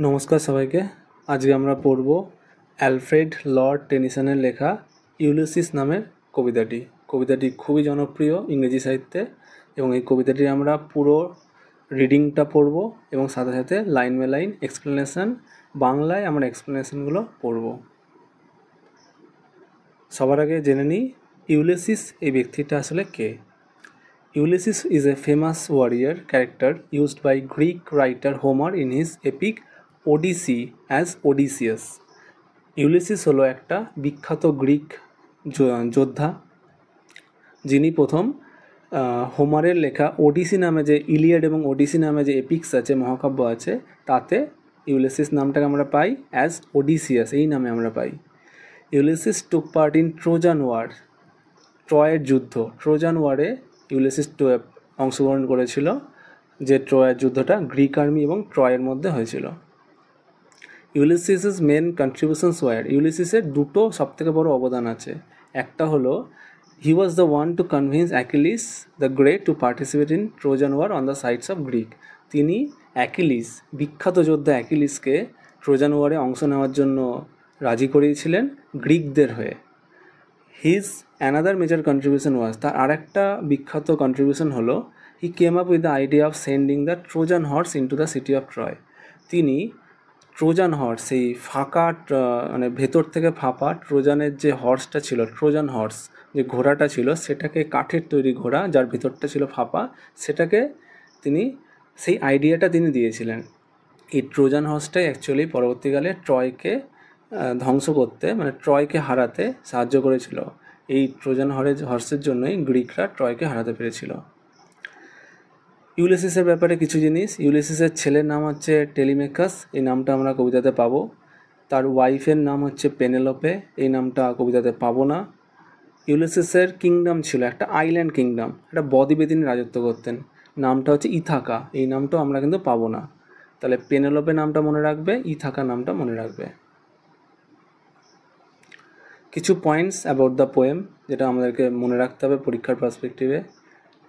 নমস্কার সবাইকে। আজকে আমরা পড়ব অ্যালফ্রেড লর্ড টেনিসনের লেখা ইউলিসিস নামের কবিতাটি খুবই জনপ্রিয় ইংরেজি সাহিত্যে, এবং এই কবিতাটি আমরা পুরো রিডিংটা পড়ব এবং সাথে সাথে লাইন বাই লাইন এক্সপ্লেনেশন, বাংলায় আমরা এক্সপ্লেনেশনগুলো পড়ব। সবার আগে জেনে নিই ইউলিসিস এই ব্যক্তিটা আসলে কে। Ulysses is a famous warrior character used by Greek writer Homer in his epic Odyssey as Odysseus. Ulysses হলো একটা বিখ্যাত গ্রিক যোদ্ধা, যিনি প্রথম হোমারের লেখা ওডিসি নামে যে ইলিয়াড এবং ওডিসি নামে যে এপিক্স আছে, মহাকাব্য আছে, তাতে ইউলিসিস নামটাকে আমরা পাই অ্যাজ ওডিসিয়াস, এই নামে আমরা পাই। Ulysses took part in Trojan war, ট্রয়ের যুদ্ধ। ট্রোজান ওয়ারে ইউলিসিস অংশগ্রহণ করেছিল, যে ট্রয়ের যুদ্ধটা গ্রিক আর্মি এবং ট্রয়ের মধ্যে হয়েছিল। ইউলিসিসের মেন কন্ট্রিবিউশনস ওয়ার, ইউলিসিসের দুটো সবথেকে বড় অবদান আছে। একটা হলো he was the one to convince Achilles the great to participate in Trojan war on the sides of Greek. তিনি অ্যাকিলিস, বিখ্যাত যোদ্ধা অ্যাকিলিসকে ট্রোজান ওয়ারে অংশ নেওয়ার জন্য রাজি করিয়েছিলেন গ্রিকদের হয়ে। His another major contribution was, তার আরেকটা বিখ্যাত কন্ট্রিবিউশন হলো he came up with the idea of sending the Trojan horse into the city of Troy. তিনি ট্রোজান হর্স, সেই ফাঁকা মানে ভেতর থেকে ফাঁপা ট্রোজানের যে হর্সটা ছিল, ট্রোজান হর্স যে ঘোড়াটা ছিল, সেটাকে কাঠের তৈরি ঘোড়া যার ভেতরটা ছিল ফাঁপা, সেটাকে তিনি, সেই আইডিয়াটা তিনি দিয়েছিলেন। এই ট্রোজান হর্সটাই অ্যাকচুয়ালি পরবর্তীকালে ট্রয়কে ধ্বংস করতে, মানে ট্রয়কে হারাতে সাহায্য করেছিল। এই ট্রোজান হর্সের জন্যই গ্রিকরা ট্রয়কে হারাতে পেরেছিল। ইউলিসিসের ব্যাপারে কিছু জিনিস, ইউলিসিসের ছেলের নাম হচ্ছে টেলিমেকাস, এই নামটা আমরা কবিতাতে পাবো। তার ওয়াইফের নাম হচ্ছে পেনেলোপে, এই নামটা কবিতাতে পাবো না। ইউলিসিসের কিংডম ছিল একটা আইল্যান্ড কিংডম, একটা বদ্বীপে তিনি রাজত্ব করতেন, নামটা হচ্ছে ইথাকা, এই নামটাও আমরা কিন্তু পাবো না। তাহলে পেনেলোপে নামটা মনে রাখবে, ইথাকা নামটা মনে রাখবে। কিছু পয়েন্টস অ্যাবাউট দ্য পোয়েম যেটা আমাদেরকে মনে রাখতে হবে পরীক্ষার পার্সপেক্টিভে।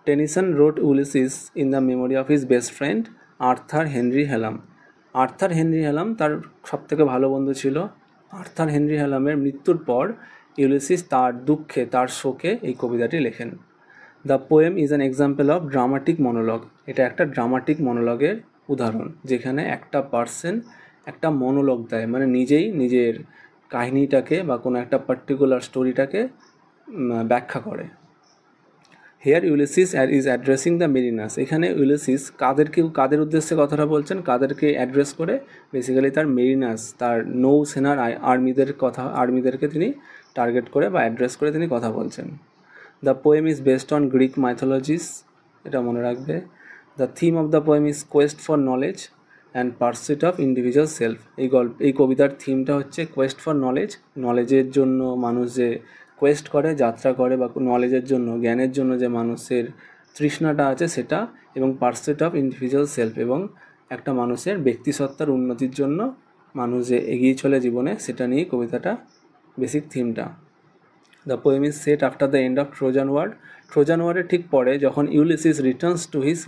Tennyson wrote Ulysses in the memory of his best friend Arthur Henry Hallam. Arthur Henry Hallam তার সবথেকে ভালো বন্ধু ছিল। আর্থার হেনরি হ্যালামের মৃত্যুর পর ইউলিসিস তার দুঃখে, তার শোকে এই কবিতাটি লেখেন। The poem is an example of dramatic monologue, এটা একটা ড্রামাটিক মনোলগের উদাহরণ, যেখানে একটা পার্সন একটা মনোলগ দেয়, মানে নিজেই নিজের কাহিনীটাকে বা কোনো একটা পার্টিকুলার স্টোরিটাকে ব্যাখ্যা করে। Here Ulysses is addressing the mariners, এখানে ইউলিসিস কাদের উদ্দেশ্যে কথাটা বলছেন, কাদেরকে অ্যাড্রেস করে, বেসিক্যালি তার মেরিনাস, তার নৌসেনার আর্মিদেরকে তিনি টার্গেট করে বা অ্যাড্রেস করে তিনি কথা বলছেন। The poem is based on Greek mythologies, এটা মনে রাখবে। The theme of the poem is quest for knowledge and pursuit of individual self. এই কবিতার থিমটা হচ্ছে কোয়েস্ট ফর নলেজ, নলেজের জন্য মানুষ যে কোয়েস্ট করে, যাত্রা করে, বা নলেজের জন্য, জ্ঞানের জন্য যে মানুষের তৃষ্ণাটা আছে সেটা, এবং পারসুইট অফ ইন্ডিভিজুয়াল সেলফ, এবং একটা মানুষের ব্যক্তিসত্তার উন্নতির জন্য মানুষ যে এগিয়ে চলে জীবনে, সেটা নিয়েই কবিতাটা বেসিক থিমটা। The poem is set after the end of Trojan war, Trojan ওয়ারের ঠিক পরে যখন Ulysses returns to his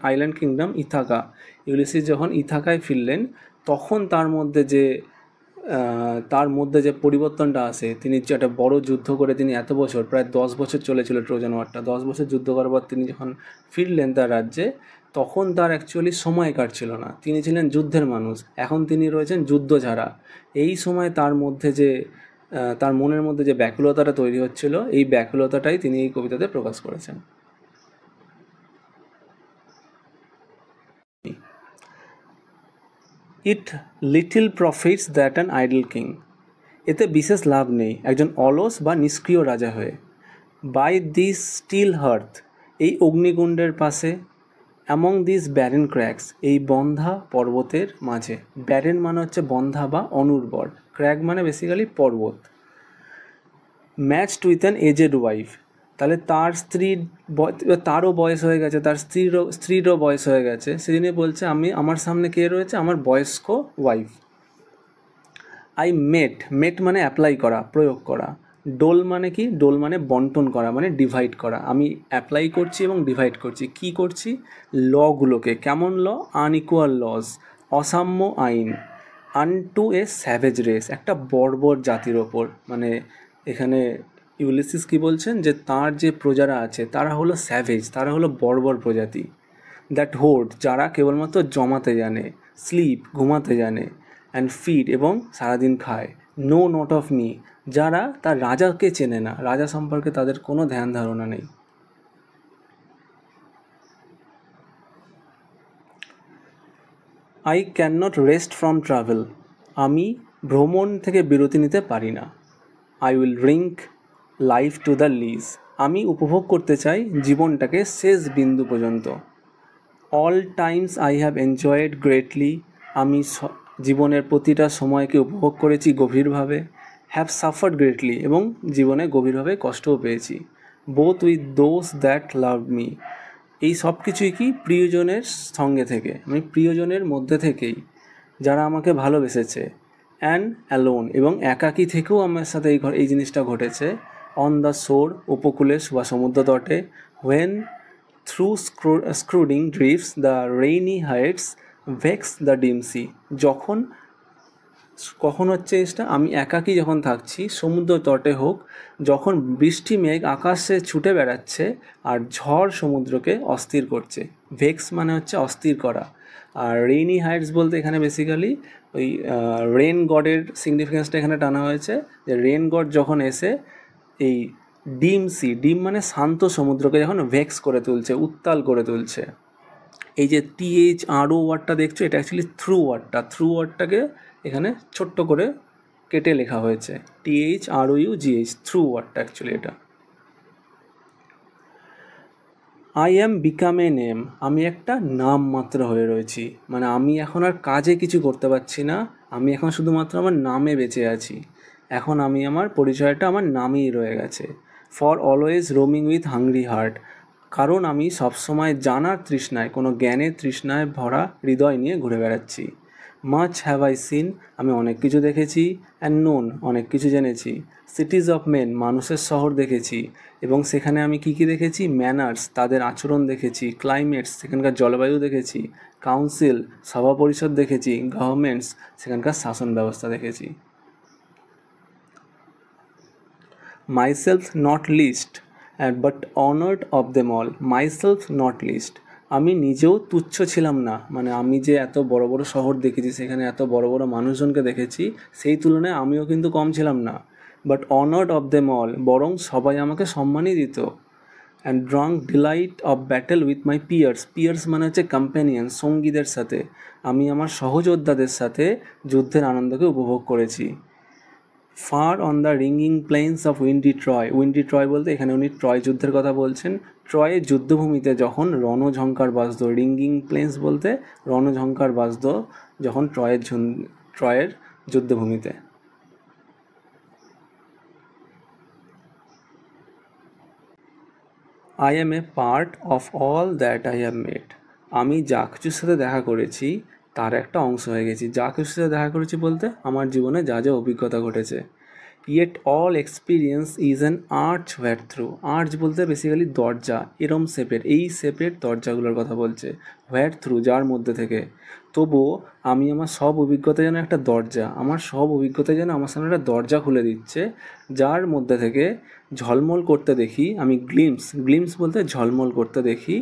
island kingdom Ithaca, Ulysses যখন ইথাকায় ফিরলেন, তখন তার মধ্যে যে পরিবর্তনটা আসে, তিনি যে একটা বড় যুদ্ধ করে, তিনি এত বছর, প্রায় 10 বছর চলেছিল ট্রোজান ওয়ারটা, 10 বছর যুদ্ধ করার পর তিনি যখন ফিরলেন তার রাজ্যে, তখন তার অ্যাকচুয়ালি সময় কাটছিল না, তিনি ছিলেন যুদ্ধের মানুষ, এখন তিনি রয়েছেন যুদ্ধ ছাড়া। এই সময় তার মনের মধ্যে যে ব্যাকুলতাটা তৈরি হচ্ছিল, এই ব্যাকুলতাটাই তিনি এই কবিতাতে প্রকাশ করেছেন। ইট little profits that an idol king, এতে বিশেষ লাভ নেই একজন অলস বা নিষ্ক্রিয় রাজা হয়ে। বাই দিস স্টিল হার্থ, এই অগ্নিকুণ্ডের পাশে, অ্যামং দিস ব্যারেন ক্র্যাকস, এই বন্ধা পর্বতের মাঝে। ব্যারেন মানে হচ্ছে বন্ধা বা অনুর্বর, ক্র্যাক মানে বেসিক্যালি পর্বত। Matched with an aged wife, তাহলে তারও বয়স হয়ে গেছে, তার স্ত্রীরও বয়স হয়ে গেছে, সেদিনে বলছে আমার সামনে কে রয়েছে, আমার বয়স্ক ওয়াইফ। আই মেট মানে অ্যাপ্লাই করা, প্রয়োগ করা। ডোল মানে কি, ডোল মানে বন্টন করা, মানে ডিভাইড করা। আমি অ্যাপ্লাই করছি এবং ডিভাইড করছি, কি করছি, লগুলোকে। কেমন ল, আনইকুয়াল লস, অসাম্য আইন, আনটু এ স্যাভেজ রেস, একটা বর্বর জাতির ওপর। মানে এখানে ইউলিসিস কি বলছেন যে তার যে প্রজারা আছে তারা হলো স্যাভেজ, তারা হলো বর্বর প্রজাতি। দ্যাট হোর্ড, যারা কেবলমাত্র জমাতে জানে, স্লিপ ঘুমাতে জানে, অ্যান্ড ফিড এবং সারাদিন খায়, নো নট অফ মি, যারা তার রাজাকে চেনে না, রাজা সম্পর্কে তাদের কোনো ধ্যান ধারণা নেই। I can not rest from travel, আমি ভ্রমণ থেকে বিরতি নিতে পারি না। I will drink life to the lees, আমি উপভোগ করতে চাই জীবনটাকে শেষ বিন্দু পর্যন্ত। All times I have enjoyed greatly, আমি জীবনের প্রতিটা সময়কে উপভোগ করেছি গভীরভাবে। হ্যাভ সাফার্ড গ্রেটলি, এবং জীবনে গভীরভাবে কষ্টও পেয়েছি। Both with those that love me, এই সব কিছুই কি প্রিয়জনের সঙ্গে থেকে, মানে প্রিয়জনের মধ্যে থেকেই, যারা আমাকে ভালোবেসেছে। অ্যান্ড অ্যালোন, এবং একাকী থেকেও আমার সাথে এই জিনিসটা ঘটেছে। অন দ্য শোর, উপকূলে বা সমুদ্র তটে। When through scudding drifts the rainy Hyades vext the dim sea, যখন কখন হচ্ছে এটা, আমি একাকী যখন থাকছি সমুদ্র তটে হোক, যখন বৃষ্টি মেঘ আকাশে ছুটে বেড়াচ্ছে আর ঝড় সমুদ্রকে অস্থির করছে। ভেক্স মানে হচ্ছে অস্থির করা। আর রেইনি হাইটস বলতে এখানে বেসিক্যালি ওই রেন গডের সিগনিফিকেন্সটা এখানে টানা হয়েছে, যে রেন গড যখন এসে এই ডিম সি, ডিম মানে শান্ত সমুদ্রকে যখন ভেক্স করে তুলছে, উত্তাল করে তুলছে। এই যে THRO ওয়ার্ডটা দেখছো, এটা অ্যাকচুয়ালি থ্রু ওয়ার্ডটা, থ্রু ওয়ার্ডটাকে এখানে ছোট্ট করে কেটে লেখা হয়েছে, THROUGH, থ্রু ওয়ার্ডটা অ্যাকচুয়ালি এটা। I am become a name, আমি একটা নাম মাত্র হয়ে রয়েছি, মানে আমি এখন আর কাজে কিছু করতে পারছি না, আমি এখন শুধুমাত্র আমার নামে বেঁচে আছি। এখন আমি আমার পরিচয়টা আমার নামেই রয়ে গেছে। For always roaming with hungry heart, কারণ আমি সবসময় জানার তৃষ্ণায়, কোনো জ্ঞানের তৃষ্ণায় ভরা হৃদয় নিয়ে ঘুরে বেড়াচ্ছি। মাচ হ্যাভ আই সিন, আমি অনেক কিছু দেখেছি। অ্যান্ড নোন, অনেক কিছু জেনেছি। সিটিজ অফ মেন, মানুষের শহর দেখেছি, এবং সেখানে আমি কী কী দেখেছি, ম্যানার্স, তাদের আচরণ দেখেছি। ক্লাইমেটস, সেখানকার জলবায়ু দেখেছি। কাউন্সিল, সভা পরিষদ দেখেছি। গভর্নমেন্টস, সেখানকার শাসন ব্যবস্থা দেখেছি। Myself not list but honoured of them all, myself not list, আমি নিজেও তুচ্ছ ছিলাম না, মানে আমি যে এত বড় বড় শহর দেখেছি, সেখানে এত বড় বড় মানুষজনকে দেখেছি, সেই তুলনায় আমিও কিন্তু কম ছিলাম না। But honoured of them all, বরং সবাই আমাকে সম্মানই দিত। And drunk delight of battle with my peers, peers মানে হচ্ছে কম্প্যানিয়ন, সঙ্গীদের সাথে, আমি আমার সহযোদ্ধাদের সাথে যুদ্ধের আনন্দকে উপভোগ করেছি। Far on the ringing plains of windy Troy, windy Troy বলতে এখানে উনি ট্রয় যুদ্ধের কথা বলছেন। ট্রয়ের যুদ্ধভূমিতে যখন রণঝঙ্কার বাজত, রিঙ্গিং প্লেন্স বলতে রণঝঙ্কার বাজত যখন ট্রয়ের যুদ্ধভূমিতে। I am a part of all that I have met, আমি যা কিছুর সাথে দেখা করেছি তার একটা অংশ হয়ে গেছি। যা কিছুর সাথে দেখা করেছি বলতে আমার জীবনে যা যা অভিজ্ঞতা ঘটেছে। Yet all experience is an arch where through, arch বলতে বেসিক্যালি দরজা, এরম শেপের, এই শেপের দরজাগুলোর কথা বলছে। ওয়্যার থ্রু, যার মধ্যে থেকে। তবুও আমি আমার সব অভিজ্ঞতা যেন একটা দরজা, আমার সব অভিজ্ঞতা যেন আমার সামনে একটা দরজা খুলে দিচ্ছে, যার মধ্যে থেকে ঝলমল করতে দেখি আমি, গ্লিমস বলতে ঝলমল করতে দেখি,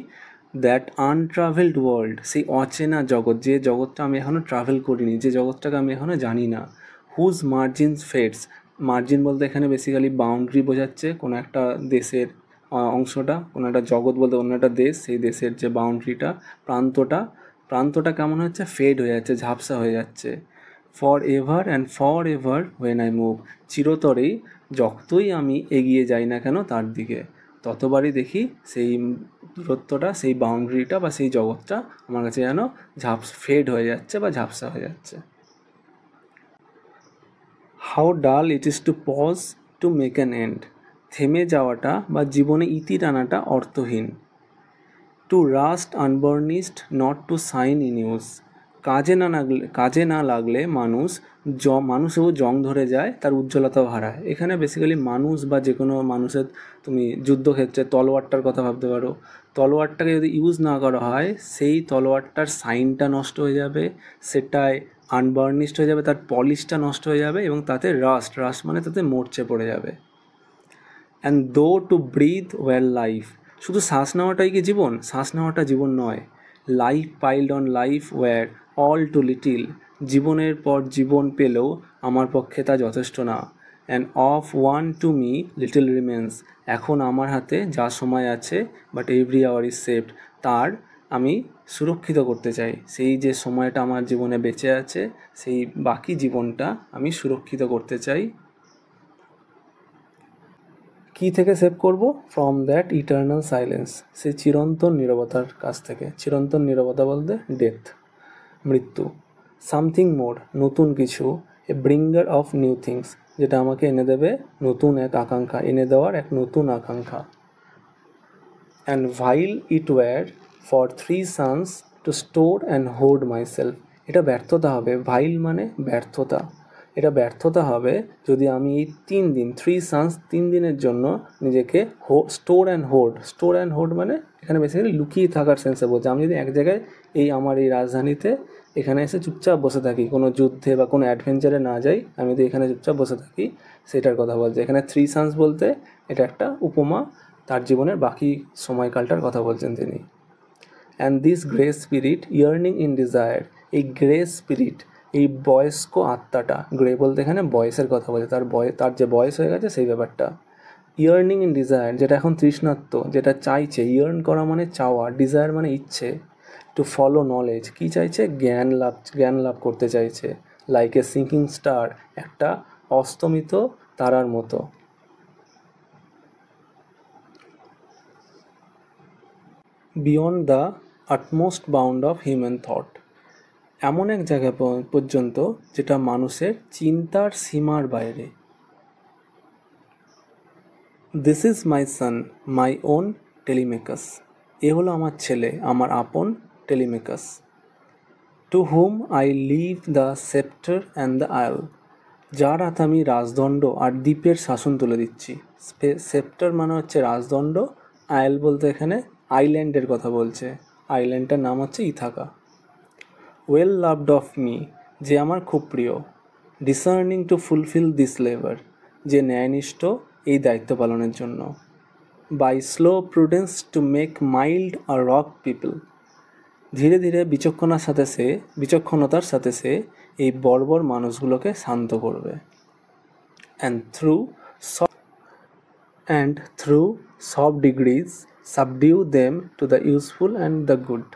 দ্যাট আনট্রাভেলড ওয়ার্ল্ড, সেই অচেনা জগৎ, যে জগৎটা আমি এখনও ট্রাভেল করিনি, যে জগৎটাকে আমি এখনও জানি না। হুজ মার্জিনস ফেডস, মার্জিন বলতে এখানে বেসিক্যালি বাউন্ডারি বোঝাচ্ছে, কোনো একটা দেশের অংশটা, কোনো একটা জগৎ বলতে অন্য একটা দেশ, সেই দেশের যে বাউন্ডারিটা, প্রান্তটা কেমন হচ্ছে, ফেড হয়ে যাচ্ছে, ঝাপসা হয়ে যাচ্ছে। For ever and for ever when I move, চিরতরেই যতই আমি এগিয়ে যাই না কেন তার দিকে, ততবারই দেখি সেই দূরত্বটা, সেই বাউন্ডারিটা বা সেই জগৎটা আমার কাছে যেন ফেড হয়ে যাচ্ছে বা ঝাপসা হয়ে যাচ্ছে। How dull it is to pause to make an end, থেমে যাওয়াটা বা জীবনে ইতি টানাটা অর্থহীন। To rust unburnished not to shine in use, কাজে না লাগলে মানুষও জং ধরে যায়, তার উজ্জ্বলতাও হারায়। এখানে বেসিক্যালি মানুষ বা যে কোনো মানুষের, তুমি যুদ্ধক্ষেত্রে তলোয়ারটার কথা ভাবতে পারো, তলোয়ারটাকে যদি ইউজ না করা হয় সেই তলোয়ারটার সাইনটা নষ্ট হয়ে যাবে, সেটায় আনবার্নিশড হয়ে যাবে, তার পলিশটা নষ্ট হয়ে যাবে এবং তাতে রাস্ট মানে তাতে মরচে পড়ে যাবে। অ্যান্ড দো টু ব্রিথ ওয়েল লাইফ, শুধু শ্বাস নেওয়াটাই কি জীবন? শ্বাস নেওয়াটা জীবন নয়। Life piled on life were all too little, জীবনের পর জীবন পেলেও আমার পক্ষে তা যথেষ্ট না। And of one to me little remains, এখন আমার হাতে যা সময় আছে, but every hour is saved, তার আমি সুরক্ষিত করতে চাই। সেই যে সময়টা আমার জীবনে বেঁচে আছে, সেই বাকি জীবনটা আমি সুরক্ষিত করতে চাই। কী থেকে সেভ করব? ফ্রম দ্যাট ইটার্নাল সাইলেন্স, সেই চিরন্তন নীরবতার কাছ থেকে। চিরন্তন নীরবতা বলতে ডেথ, মৃত্যু। সামথিং মোর, নতুন কিছু। এ ব্রিঙ্গার অফ নিউ থিংস, যেটা আমাকে এনে দেবে নতুন এক আকাঙ্ক্ষা, এনে দেওয়ার এক নতুন আকাঙ্ক্ষা। And vile it were for 3 sons to store and hold myself, এটা ব্যর্থতা হবে। ভাইল মানে ব্যর্থতা, এটা ব্যর্থতা হবে যদি আমি এই 3 sons 3 দিনের জন্য নিজেকে স্টোর অ্যান্ড হোল্ড মানে এখানে বেসিক্যালি লুকিয়ে থাকার সেন্সে বলছে। আমি যদি এক জায়গায় আমার এই রাজধানীতে এখানে এসে চুপচাপ বসে থাকি, কোনো যুদ্ধে বা কোনো অ্যাডভেঞ্চারে না যাই, আমি যদি এখানে চুপচাপ বসে থাকি, সেটার কথা বলছে। এখানে 3 sons বলতে এটা একটা উপমা, তার জীবনের বাকি সময়কালটার কথা বলছেন তিনি। And this grey spirit earning in desire, এই গ্রে স্পিরিট, এই বয়স্ক আত্মাটা, গ্রে বলতে এখানে বয়সের কথা বলে, তার যে বয়স হয়ে গেছে সেই ব্যাপারটা। ইয়ার্নিং ইন ডিজায়ার, যেটা এখন তৃষ্ণার্ত, যেটা চাইছে। ইয়ার্ন করা মানে চাওয়া, ডিজায়ার মানে ইচ্ছে। টু ফলো নলেজ, কী চাইছে? জ্ঞান লাভ করতে চাইছে। লাইক এ সিঙ্কিং স্টার, একটা অস্তমিত তারার মতো। Beyond the utmost bound of human thought, এমন এক জায়গা পর্যন্ত যেটা মানুষের চিন্তার সীমার বাইরে। This is my son my own Telemachus, এ হলো আমার ছেলে, আমার আপন Telemachus. To whom I leave the sceptre and the isle, যার হাতে আমি রাজদণ্ড আর দ্বীপের শাসন তুলে দিচ্ছি। সেপ্টার মানে হচ্ছে রাজদণ্ড, আয়েল বলতে এখানে আইল্যান্ডের কথা বলছে। আইল্যান্ডটার নাম হচ্ছে Ithaca. Well loved of me, যে আমার খুব প্রিয়। Discerning to fulfil this labour, যে ন্যায়নিষ্ঠ এই দায়িত্ব পালনের জন্য। By slow prudence to make mild a rugged people, ধীরে ধীরে বিচক্ষণতার সাথে সে এই বর্বর মানুষগুলোকে শান্ত করবে। And through soft degrees subdue them to the useful and the good,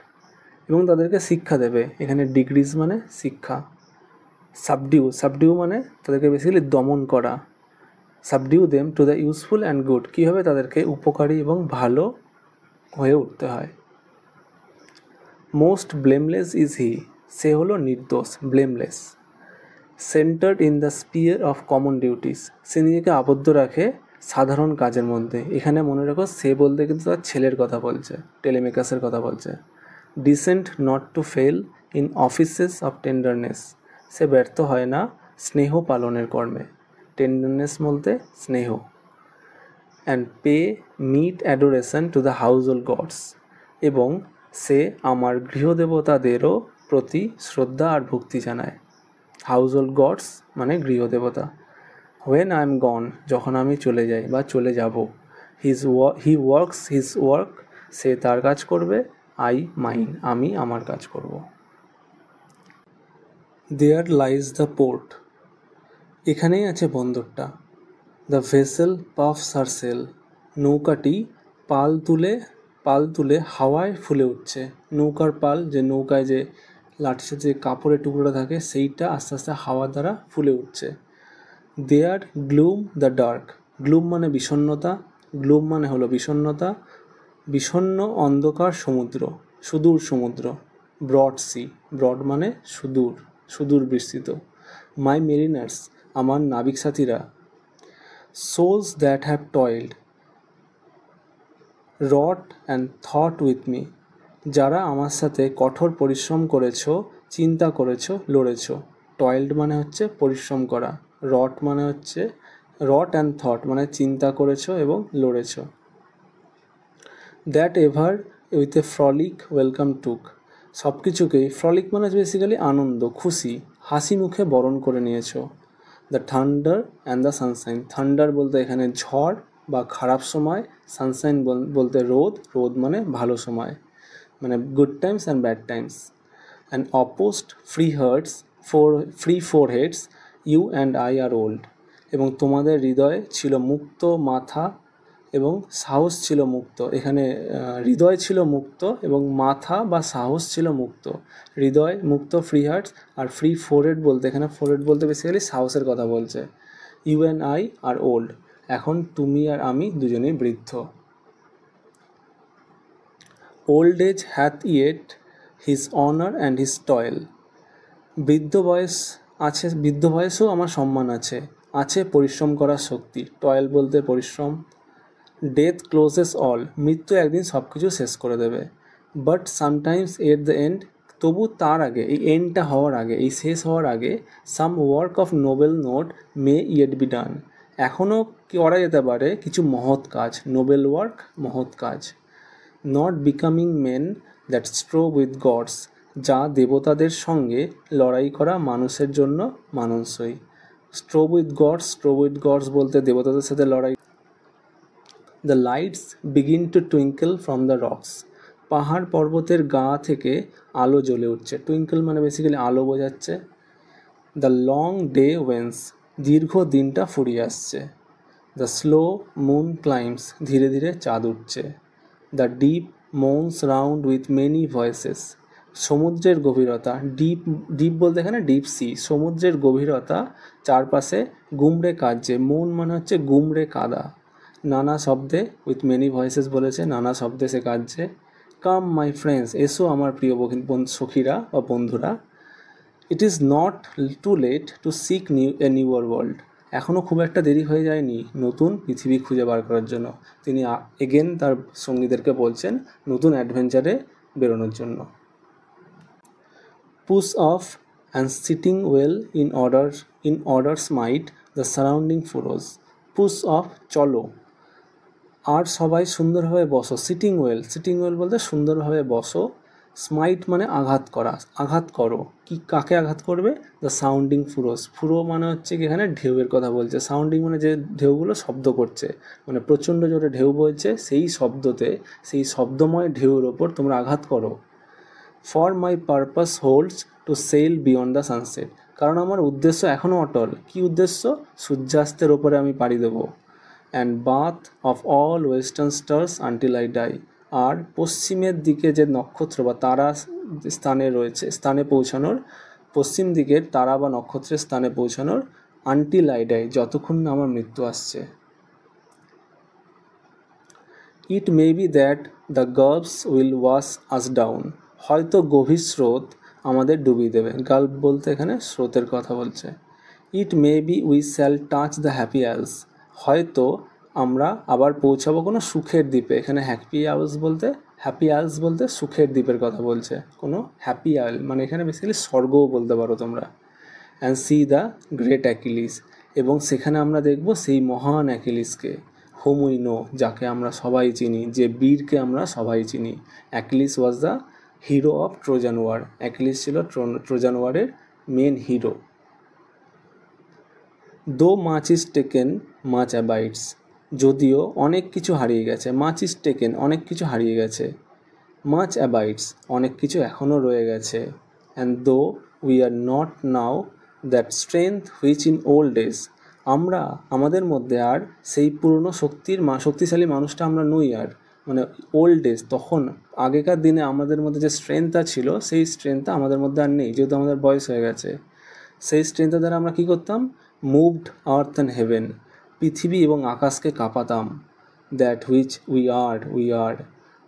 এবং তাদেরকে শিক্ষা দেবে। এখানে ডিগ্রিজ মানে শিক্ষা, সাবডিউ মানে তাদেরকে বেসিক্যালি দমন করা। Subdue them to the useful and good, কীভাবে তাদেরকে উপকারী এবং ভালো হয়ে উঠতে হয়। মোস্ট ব্লেমলেস ইজ হি, সে হলো নির্দোষ, blameless. Centred in the sphere of common duties, সে নিজেকে আবদ্ধ রাখে সাধারণ কাজের মধ্যে। এখানে মনে রাখো সে বলতে কিন্তু তার ছেলের কথা বলছে, টেলিমেকাসের কথা বলছে। Decent not to fail in offices of tenderness, সে ব্যর্থ হয় না স্নেহ পালনের কর্মে। টেন্ডারনেস বলতে স্নেহ। And pay meet adoration to the household gods, এবং সে আমার গৃহদেবতাদেরও প্রতি শ্রদ্ধা আর ভক্তি জানায়। হাউস হোল্ড গডস মানে গৃহদেবতা। হোয়েন আই এম গন, যখন আমি চলে যাই বা চলে যাব। হি ওয়ার্কস হিজ ওয়ার্ক, সে তার কাজ করবে। আই মাইন, আমি আমার কাজ করব। দেয়ার লাইজ দ্য পোর্ট, এখানেই আছে বন্দরটা। দ্য ভেসেল পাফস হার সেল, নৌকাটি পাল তুলে হাওয়ায় ফুলে উঠছে। নৌকার পাল, যে নৌকায় যে লাঠির যে কাপড়ের টুকরোটা থাকে, সেইটা আস্তে আস্তে হাওয়া দ্বারা ফুলে উঠছে। দেয়ার গ্লুম দ্য ডার্ক, গ্লুম মানে বিষণ্ণতা, গ্লুম মানে হলো বিষণ্ণতা, বিষণ্ণ অন্ধকার সমুদ্র, সুদূর সমুদ্র। ব্রড সি, ব্রড মানে সুদূর, সুদূর বিস্তৃত। মাই মেরিনার্স, আমার নাবিক সাথীরা। Souls that have toiled wrought and thought with me, যারা আমার সাথে কঠোর পরিশ্রম করেছ চিন্তা করেছো, লড়েছো। টয়েলড মানে হচ্ছে পরিশ্রম করা। রট মানে হচ্ছে রট অ্যান্ড থট মানে চিন্তা করেছো এবং লড়েছো। That ever with a frolic welcome took, সব কিছুকেই ফ্রলিক মানে বেসিক্যালি আনন্দ, খুশি, হাসি মুখে বরণ করে নিয়েছো। The thunder and the Sunshine, thunder বলতে এখানে ঝড় বা খারাপ সময়, সানশাইন বলতে রোদ, রোদ মানে ভালো সময়, মানে good times and bad times. And opposed free foreheads, you and I are old, এবং তোমাদের হৃদয় ছিল মুক্ত মাথা এবং সাহস ছিল মুক্ত। এখানে হৃদয় ছিল মুক্ত এবং মাথা বা সাহস ছিল মুক্ত। হৃদয় মুক্ত ফ্রি হার্টস, আর ফ্রি ফোরহেড বলতে এখানে ফোরহেড বলতে বেসিক্যালি সাহসের কথা বলছে। You and I are old, এখন তুমি আর আমি দুজনেই বৃদ্ধ। Old age hath yet his honour and his toil, বৃদ্ধ বয়স আছে, বৃদ্ধ বয়সেও আমার সম্মান আছে, আছে পরিশ্রম করার শক্তি। টয়েল বলতে পরিশ্রম। ডেথ ক্লোজেস অল, মৃত্যু একদিন সব কিছু শেষ করে দেবে। But sometimes at the end, তবু তার আগে, এই এন্ডটা হওয়ার আগে, এই শেষ হওয়ার আগে, সাম work of Nobel note May yet be done, এখনও করা যেতে পারে কিছু মহৎ কাজ। নোবেল ওয়ার্ক, মহৎ কাজ। Not becoming men that strove with gods, যা দেবতাদের সঙ্গে লড়াই করা মানুষের জন্য মানানসই। স্ট্রোভ উইথ গডস বলতে দেবতাদের সাথে লড়াই। The lights begin to twinkle from the rocks, পাহাড় পর্বতের গা থেকে আলো জ্বলে উঠছে। টুইঙ্কেল মানে বেসিক্যালি আলো বোঝাচ্ছে। দ্য লং ডে ওয়েন্স, দীর্ঘ দিনটা ফুরিয়ে আসছে। দ্য স্লো মুন ক্লাইম্স, ধীরে ধীরে চাঁদ উঠছে। The deep moans round with many voices, সমুদ্রের গভীরতা, ডিপ বলতে এখানে ডিপ সি, সমুদ্রের গভীরতা চারপাশে গুমড়ে কাঁদছে। মুন মানে হচ্ছে গুমড়ে কাদা। নানা শব্দে, উইথ মেনি ভয়েসেস বলেছে, নানা শব্দে সে কাঁদছে। কাম মাই ফ্রেন্ডস, এসো আমার প্রিয় সখীরা বা বন্ধুরা। It is not too late to seek a newer world, এখনও খুব একটা দেরি হয়ে যায়নি নতুন পৃথিবী খুঁজে বার করার জন্য। তিনি এগেন তার সঙ্গীদেরকে বলছেন নতুন অ্যাডভেঞ্চারে বেরোনোর জন্য। Push off and sitting well in order smite the surrounding furrows, push off চলো, আর সবাই সুন্দরভাবে বসো। সিটিং ওয়েল বলতে সুন্দরভাবে বসো। স্মাইট মানে আঘাত করা, আঘাত করো। কি, কাকে আঘাত করবে? দ্য সাউন্ডিং ফুরোস, ফুরো মানে হচ্ছে কি এখানে ঢেউয়ের কথা বলছে। সাউন্ডিং মানে যে ঢেউগুলো শব্দ করছে, মানে প্রচণ্ড জোরে ঢেউ বলছে, সেই শব্দতে, সেই শব্দময় ঢেউয়ের ওপর তোমরা আঘাত করো। For my purpose holds to sail beyond the sunset, কারণ আমার উদ্দেশ্য এখনও অটল। কি উদ্দেশ্য? সূর্যাস্তের ওপরে আমি পাড়ি দেবো। And bath of all western stars until I die, আর পশ্চিমের দিকে যে নক্ষত্র বা তারা স্থানে পৌঁছানোর, পশ্চিম দিকের তারা বা নক্ষত্রের স্থানে পৌঁছানোর, আনটিল আই ডাই, যতক্ষণ না আমার মৃত্যু আসছে। It may be that the gulfs will wash us down, হয়তো গভীর স্রোত আমাদের ডুবিয়ে দেবে। গালফ বলতে এখানে স্রোতের কথা বলছে। It may be we shall touch the happy isles, হয়তো আমরা আবার পৌঁছাবো কোনো সুখের দ্বীপে। এখানে হ্যাপি আইলস বলতে সুখের দ্বীপের কথা বলছে, কোনো হ্যাপি আইল মানে এখানে বেসিক্যালি স্বর্গও বলতে পারো তোমরা। And C the great Achilles, এবং সেখানে আমরা দেখব সেই মহান অ্যাকিলিসকে। হোম উই নো, যাকে আমরা সবাই চিনি, যে বীরকে আমরা সবাই চিনি। Achilles was the hero of Trojan war, Achilles ছিল ট্রোজান ওয়ারের main hero. Though much is taken much abides, যদিও অনেক কিছু হারিয়ে গেছে। মাচ ইজ টেকেন, অনেক কিছু হারিয়ে গেছে। মাচ অ্যাবাইডস, অনেক কিছু এখনও রয়ে গেছে। And though we are not now that strength which in old days, আমরা আমাদের মধ্যে আর সেই পুরনো শক্তিশালী মানুষটা আমরা নই আর, মানে ওল্ড ডেজ, তখন আগেকার দিনে আমাদের মধ্যে যে স্ট্রেংথটা ছিল, সেই স্ট্রেংথটা আমাদের মধ্যে আর নেই, যেহেতু আমাদের বয়স হয়ে গেছে। সেই স্ট্রেংথের দ্বারা আমরা কী করতাম? মুভড আর্থ অ্যান্ড হেভেন, পৃথিবী এবং আকাশকে কাঁপাতাম। দ্যাট হুইচ উই আর,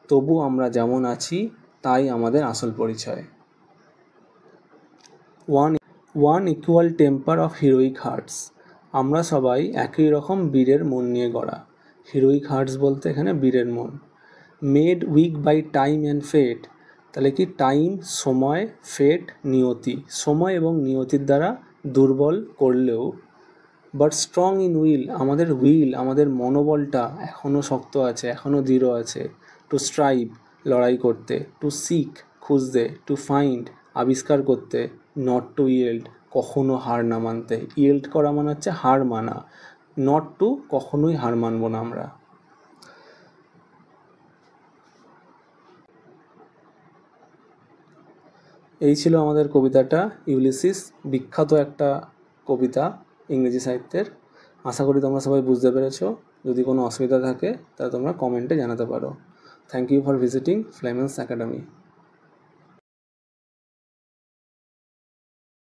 তবু আমরা যেমন আছি তাই আমাদের আসল পরিচয়। One equal temper of heroic hearts, আমরা সবাই একই রকম বীরের মন নিয়ে গড়া। হিরোইক হার্টস বলতে এখানে বীরের মন। Made weak by time and fate, তাহলে কি টাইম, সময়, ফেট, নিয়তি। সময় এবং নিয়তির দ্বারা দুর্বল করলেও বাট স্ট্রং ইন উইল, আমাদের মনোবলটা এখনও শক্ত আছে, এখনও দৃঢ় আছে। টু স্ট্রাইভ, লড়াই করতে। টু সিক, খুঁজতে। টু ফাইন্ড, আবিষ্কার করতে। নট টু ইয়েল্ড, কখনো হার না মানতে। ইয়েল্ড করা মানে হচ্ছে হার মানা। নট টু, কখনোই হার মানব না আমরা। এই ছিল আমাদের কবিতাটা, ইউলিসিস, বিখ্যাত একটা কবিতা ইংরেজি সাহিত্যের। আশা করি তোমরা সবাই বুঝতে পেরেছো। যদি কোনো অসুবিধা থাকে তাহলে তোমরা কমেন্টে জানাতে পারো। থ্যাংক ইউ ফর ভিজিটিং ফ্লেমেন্স একাডেমি।